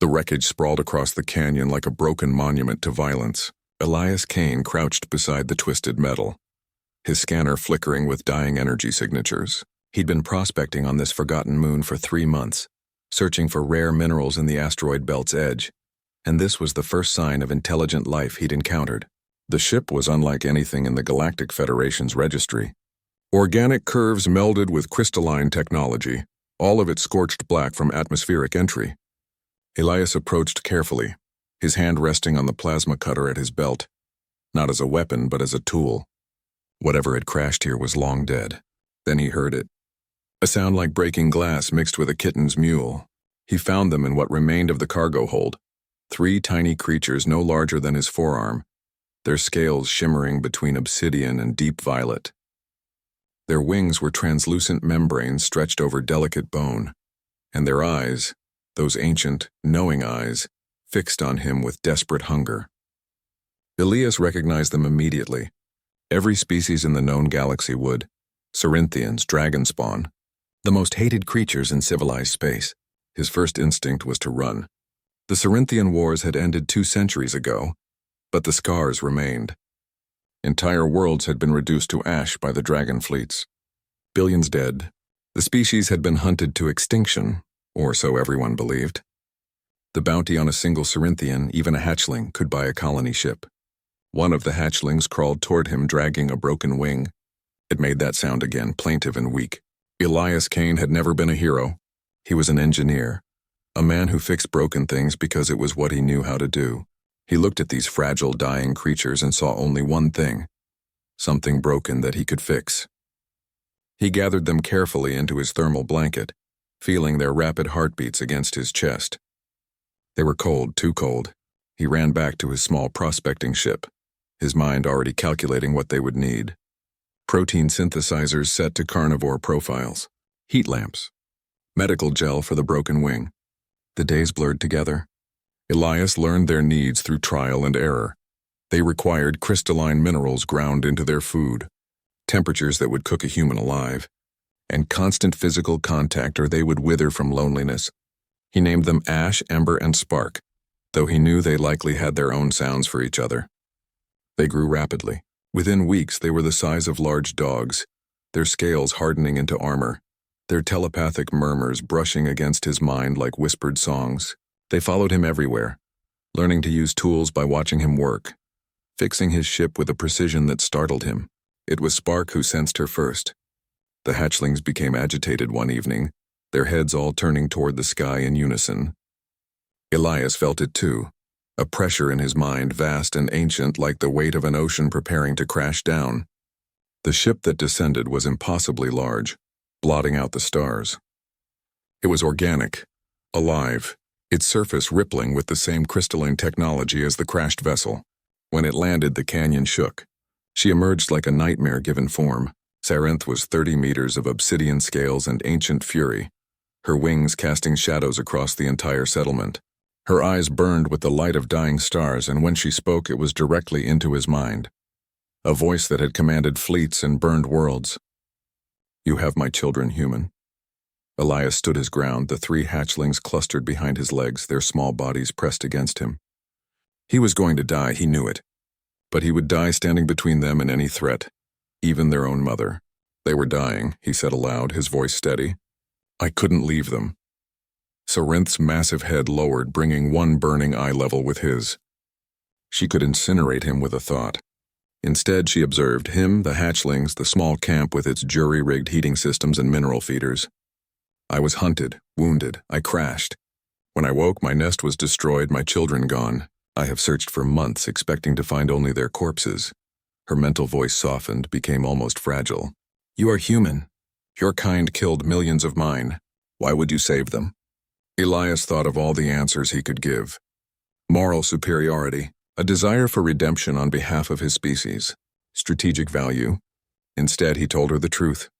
The wreckage sprawled across the canyon like a broken monument to violence. Elias Kane crouched beside the twisted metal, his scanner flickering with dying energy signatures. He'd been prospecting on this forgotten moon for 3 months, searching for rare minerals in the asteroid belt's edge, and this was the first sign of intelligent life he'd encountered. The ship was unlike anything in the Galactic Federation's registry. Organic curves melded with crystalline technology, all of it scorched black from atmospheric entry. Elias approached carefully, his hand resting on the plasma cutter at his belt, not as a weapon but as a tool. Whatever had crashed here was long dead. Then he heard it. A sound like breaking glass mixed with a kitten's mewl. He found them in what remained of the cargo hold, 3 tiny creatures no larger than his forearm, their scales shimmering between obsidian and deep violet. Their wings were translucent membranes stretched over delicate bone, and their eyes, those ancient, knowing eyes, fixed on him with desperate hunger. Elias recognized them immediately. Every species in the known galaxy would. Cerinthians, dragon spawn, the most hated creatures in civilized space. His first instinct was to run. The Cerinthian wars had ended 2 centuries ago, but the scars remained. Entire worlds had been reduced to ash by the dragon fleets. Billions dead. The species had been hunted to extinction, or so everyone believed. The bounty on a single Cerinthian, even a hatchling, could buy a colony ship. One of the hatchlings crawled toward him dragging a broken wing. It made that sound again, plaintive and weak. Elias Kane had never been a hero. He was an engineer, a man who fixed broken things because it was what he knew how to do. He looked at these fragile, dying creatures and saw only one thing, something broken that he could fix. He gathered them carefully into his thermal blanket, feeling their rapid heartbeats against his chest. They were cold, too cold. He ran back to his small prospecting ship, his mind already calculating what they would need. Protein synthesizers set to carnivore profiles, heat lamps, medical gel for the broken wing. The days blurred together. Elias learned their needs through trial and error. They required crystalline minerals ground into their food, temperatures that would cook a human alive, and constant physical contact or they would wither from loneliness. He named them Ash, Ember, and Spark, though he knew they likely had their own sounds for each other. They grew rapidly. Within weeks, they were the size of large dogs, their scales hardening into armor, their telepathic murmurs brushing against his mind like whispered songs. They followed him everywhere, learning to use tools by watching him work, fixing his ship with a precision that startled him. It was Spark who sensed her first. The hatchlings became agitated one evening, their heads all turning toward the sky in unison. Elias felt it too, a pressure in his mind vast and ancient like the weight of an ocean preparing to crash down. The ship that descended was impossibly large, blotting out the stars. It was organic, alive, its surface rippling with the same crystalline technology as the crashed vessel. When it landed, the canyon shook. She emerged like a nightmare-given form. Sarinth was 30 meters of obsidian scales and ancient fury, her wings casting shadows across the entire settlement. Her eyes burned with the light of dying stars, and when she spoke, it was directly into his mind. A voice that had commanded fleets and burned worlds. "You have my children, human." Elias stood his ground, the 3 hatchlings clustered behind his legs, their small bodies pressed against him. He was going to die, he knew it. But he would die standing between them and any threat, even their own mother. They were dying, he said aloud, his voice steady. I couldn't leave them. Sarinth's massive head lowered, bringing one burning eye level with his. She could incinerate him with a thought. Instead, she observed him, the hatchlings, the small camp with its jury-rigged heating systems and mineral feeders. I was hunted, wounded, I crashed. When I woke, my nest was destroyed, my children gone. I have searched for months, expecting to find only their corpses. Her mental voice softened, became almost fragile. You are human. Your kind killed millions of mine. Why would you save them? Elias thought of all the answers he could give. Moral superiority, a desire for redemption on behalf of his species, strategic value. Instead, he told her the truth,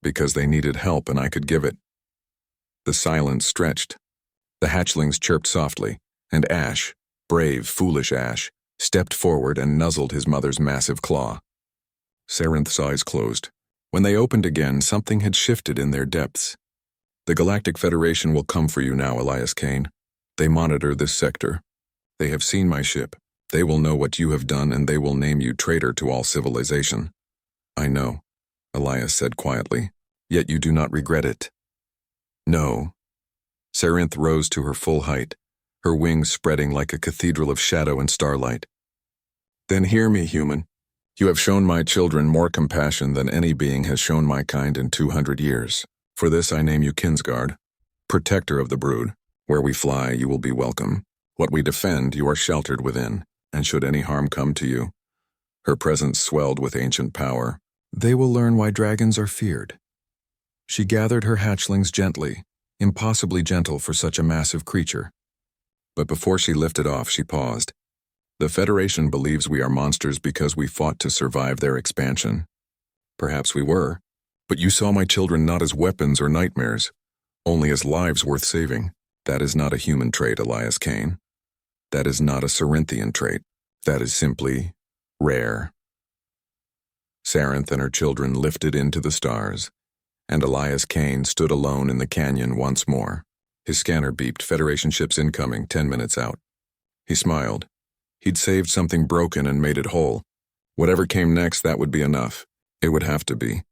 because they needed help and I could give it. The silence stretched. The hatchlings chirped softly, and Ash, brave, foolish Ash, stepped forward and nuzzled his mother's massive claw. Sarinth's eyes closed. When they opened again, something had shifted in their depths. The Galactic Federation will come for you now, Elias Kane. They monitor this sector. They have seen my ship. They will know what you have done and they will name you traitor to all civilization. I know, Elias said quietly, yet you do not regret it. No. Sarinth rose to her full height, her wings spreading like a cathedral of shadow and starlight. Then hear me, human. You have shown my children more compassion than any being has shown my kind in 200 years. For this I name you Kinsguard, protector of the brood. Where we fly, you will be welcome. What we defend, you are sheltered within, and should any harm come to you, her presence swelled with ancient power. They will learn why dragons are feared. She gathered her hatchlings gently, impossibly gentle for such a massive creature. But before she lifted off, she paused. The Federation believes we are monsters because we fought to survive their expansion. Perhaps we were, but you saw my children not as weapons or nightmares, only as lives worth saving. That is not a human trait, Elias Kane. That is not a Cerinthian trait. That is simply rare. Sarinth and her children lifted into the stars, and Elias Kane stood alone in the canyon once more. His scanner beeped, Federation ships incoming, 10 minutes out. He smiled. He'd saved something broken and made it whole. Whatever came next, that would be enough. It would have to be.